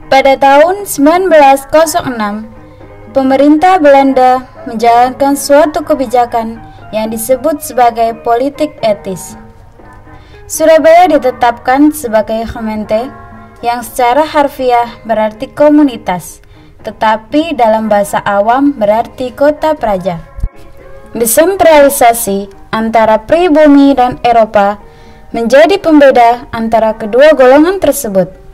Pada tahun 1906, pemerintah Belanda menjalankan suatu kebijakan yang disebut sebagai politik etis. Surabaya ditetapkan sebagai gemeente, yang secara harfiah berarti komunitas, tetapi dalam bahasa awam berarti kota praja. Desentralisasi antara pribumi dan Eropa menjadi pembeda antara kedua golongan tersebut.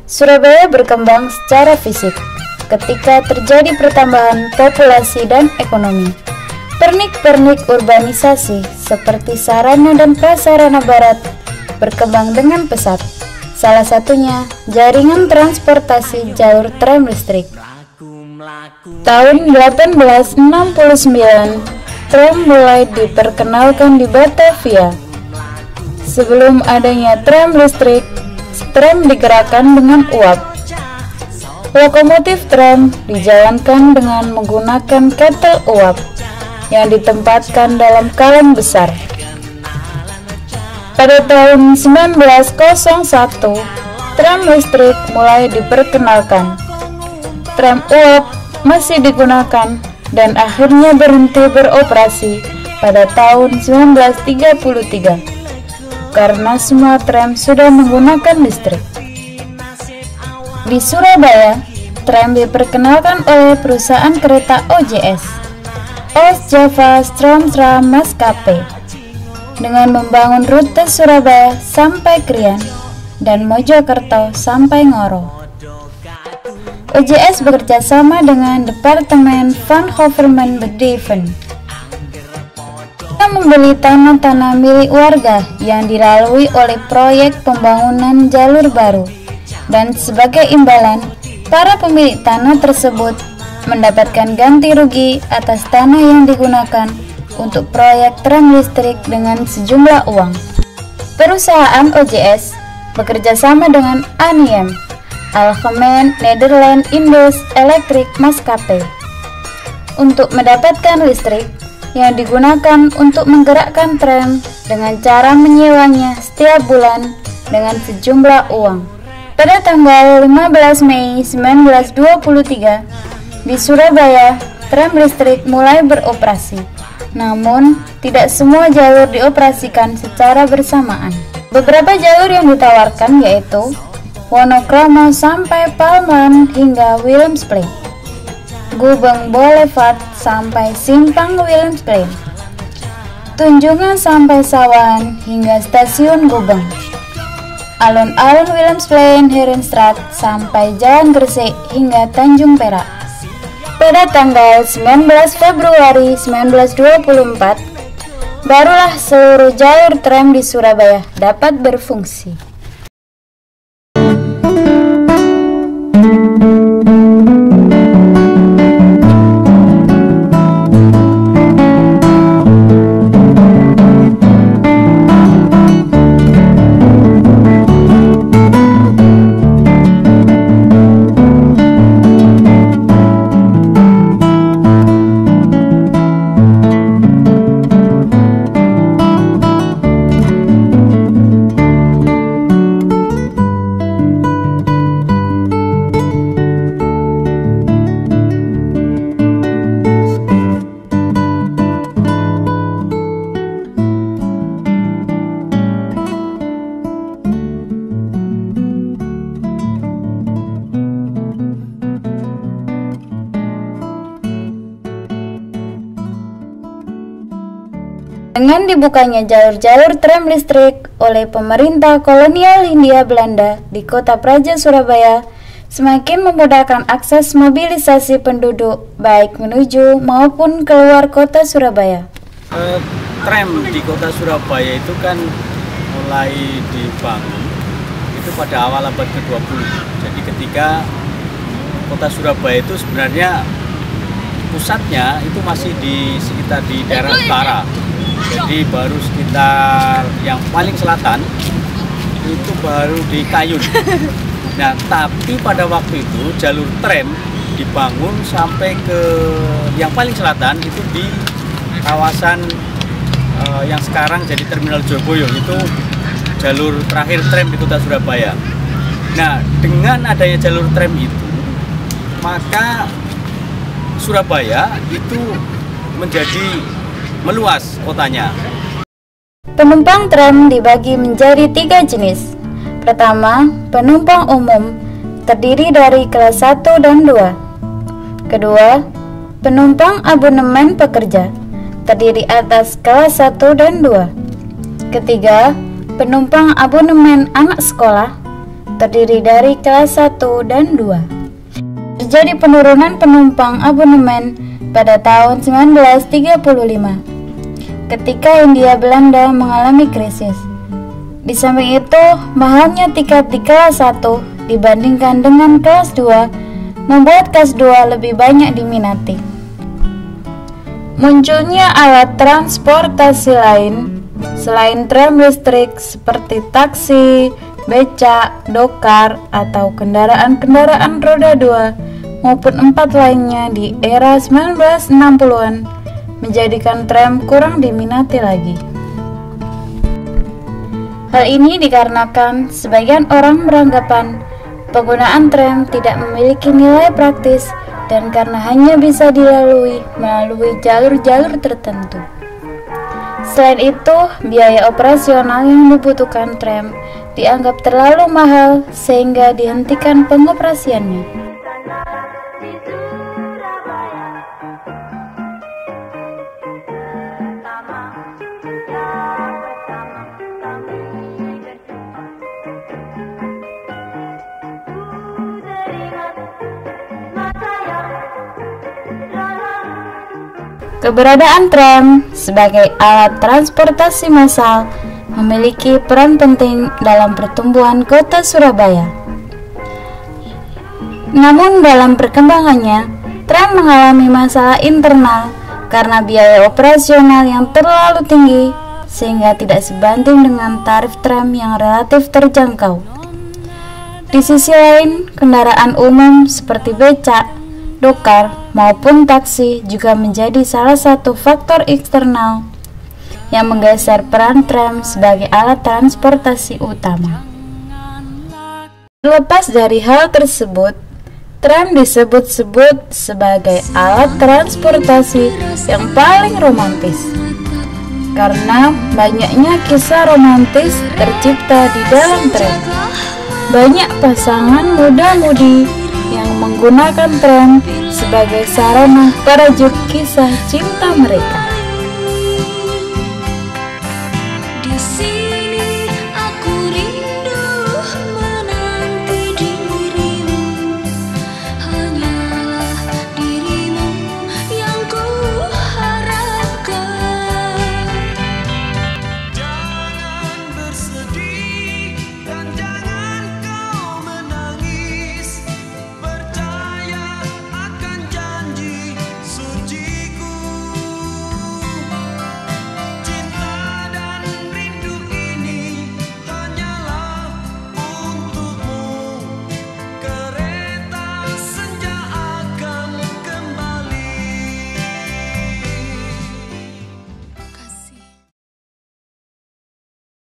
Surabaya berkembang secara fisik ketika terjadi pertambahan populasi dan ekonomi. Pernik-pernik urbanisasi seperti sarana dan prasarana barat berkembang dengan pesat. Salah satunya jaringan transportasi jalur tram listrik. Tahun 1869, tram mulai diperkenalkan di Batavia. Sebelum adanya tram listrik, tram digerakkan dengan uap. Lokomotif tram dijalankan dengan menggunakan ketel uap yang ditempatkan dalam kaleng besar. Pada tahun 1901, tram listrik mulai diperkenalkan. Tram uap masih digunakan dan akhirnya berhenti beroperasi pada tahun 1933 karena semua tram sudah menggunakan listrik. Di Surabaya, tram diperkenalkan oleh perusahaan kereta OJS, Oost Java Stroom Tram Maskapai, dengan membangun rute Surabaya sampai Krian dan Mojokerto sampai Ngoro. OJS bekerja sama dengan Departemen van Government Bedrijven. Kita membeli tanah-tanah milik warga yang dilalui oleh proyek pembangunan jalur baru, dan sebagai imbalan, para pemilik tanah tersebut mendapatkan ganti rugi atas tanah yang digunakan untuk proyek tram listrik dengan sejumlah uang. Perusahaan OJS bekerja sama dengan ANIEM, Algemeen Nederland Indes Electric Maskapai, untuk mendapatkan listrik yang digunakan untuk menggerakkan tram dengan cara menyewanya setiap bulan dengan sejumlah uang. Pada tanggal 15 Mei 1923, di Surabaya, tram listrik mulai beroperasi. Namun, tidak semua jalur dioperasikan secara bersamaan. Beberapa jalur yang ditawarkan yaitu Wonokromo sampai Palman hingga Willemsplein, Gubeng Boulevard sampai Simpang Willemsplein, Tunjungan sampai Sawan hingga Stasiun Gubeng, Alun-alun Willemsplein Herenstraat sampai Jalan Gresik hingga Tanjung Perak. Pada tanggal 19 Februari 1924, barulah seluruh jalur tram di Surabaya dapat berfungsi. Dengan dibukanya jalur-jalur tram listrik oleh pemerintah kolonial Hindia Belanda di kota praja Surabaya, semakin memudahkan akses mobilisasi penduduk baik menuju maupun keluar kota Surabaya. Tram di kota Surabaya itu kan mulai dibangun itu pada awal abad ke-20. Jadi ketika kota Surabaya itu sebenarnya pusatnya itu masih di sekitar di daerah utara. Jadi baru sekitar yang paling selatan itu baru di Kayun. Nah, tapi pada waktu itu jalur tram dibangun sampai ke yang paling selatan itu di kawasan yang sekarang jadi Terminal Jogoyo, itu jalur terakhir tram di kota Surabaya. Nah, dengan adanya jalur tram itu, maka Surabaya itu menjadi meluas kotanya. Penumpang tram dibagi menjadi 3 jenis. Pertama, penumpang umum terdiri dari kelas 1 dan 2. Kedua, penumpang abonemen pekerja terdiri atas kelas 1 dan 2. Ketiga, penumpang abonemen anak sekolah terdiri dari kelas 1 dan 2. Terjadi penurunan penumpang abonemen pada tahun 1935 ketika Hindia Belanda mengalami krisis. Di samping itu, mahalnya tiket di kelas 1 dibandingkan dengan kelas 2 membuat kelas 2 lebih banyak diminati. Munculnya alat transportasi lain selain tram listrik seperti taksi, becak, dokar, atau kendaraan-kendaraan roda 2 maupun 4 lainnya di era 1960-an menjadikan tram kurang diminati lagi. Hal ini dikarenakan sebagian orang beranggapan penggunaan tram tidak memiliki nilai praktis dan karena hanya bisa dilalui melalui jalur-jalur tertentu. Selain itu, biaya operasional yang dibutuhkan tram dianggap terlalu mahal sehingga dihentikan pengoperasiannya. Keberadaan tram sebagai alat transportasi massal memiliki peran penting dalam pertumbuhan kota Surabaya. Namun dalam perkembangannya, tram mengalami masalah internal karena biaya operasional yang terlalu tinggi sehingga tidak sebanding dengan tarif tram yang relatif terjangkau. Di sisi lain, kendaraan umum seperti becak, dokar, maupun taksi juga menjadi salah satu faktor eksternal yang menggeser peran tram sebagai alat transportasi utama. Terlepas dari hal tersebut, tram disebut-sebut sebagai alat transportasi yang paling romantis karena banyaknya kisah romantis tercipta di dalam tram. Banyak pasangan muda-mudi yang menggunakan tram sebagai sarana merajuk kisah cinta mereka.